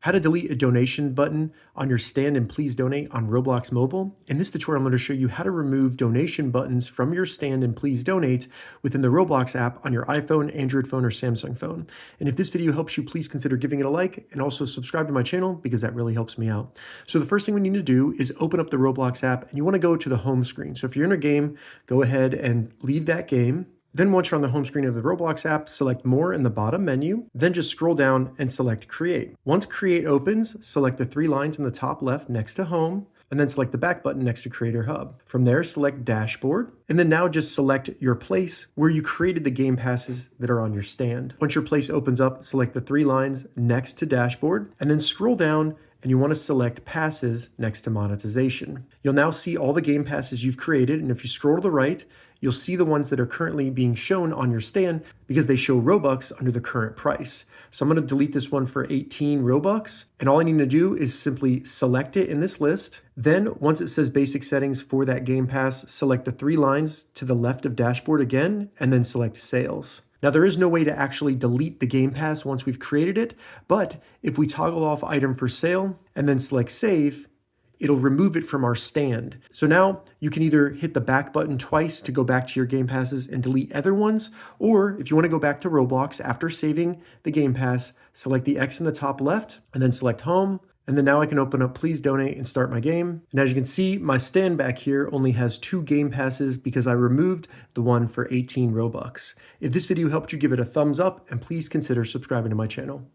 how to delete a donation button on your stand and please donate on Roblox mobile. In this tutorial, I'm going to show you how to remove donation buttons from your stand and please donate within the Roblox app on your iPhone, Android phone, or Samsung phone. And if this video helps you, please consider giving it a like and also subscribe to my channel because that really helps me out. So the first thing we need to do is open up the Roblox app and you want to go to the home screen. So if you're in a game, go ahead and leave that game. Then once you're on the home screen of the Roblox app, select More in the bottom menu, then just scroll down and select Create. Once Create opens, select the three lines in the top left next to Home, and then select the back button next to Creator Hub. From there, select Dashboard, and then now just select your place where you created the game passes that are on your stand. Once your place opens up, select the three lines next to Dashboard, and then scroll down and you want to select Passes next to Monetization. You'll now see all the game passes you've created, and if you scroll to the right, you'll see the ones that are currently being shown on your stand because they show Robux under the current price. So I'm going to delete this one for 18 Robux, and all I need to do is simply select it in this list. Then once it says basic settings for that game pass, select the three lines to the left of Dashboard again, and then select Sales. Now there is no way to actually delete the game pass once we've created it, but if we toggle off item for sale and then select save, it'll remove it from our stand. So now you can either hit the back button twice to go back to your game passes and delete other ones, or if you want to go back to Roblox after saving the game pass, select the X in the top left and then select home. And then now I can open up Please Donate and start my game. And as you can see, my stand back here only has 2 game passes because I removed the one for 18 Robux. If this video helped you, give it a thumbs up and please consider subscribing to my channel.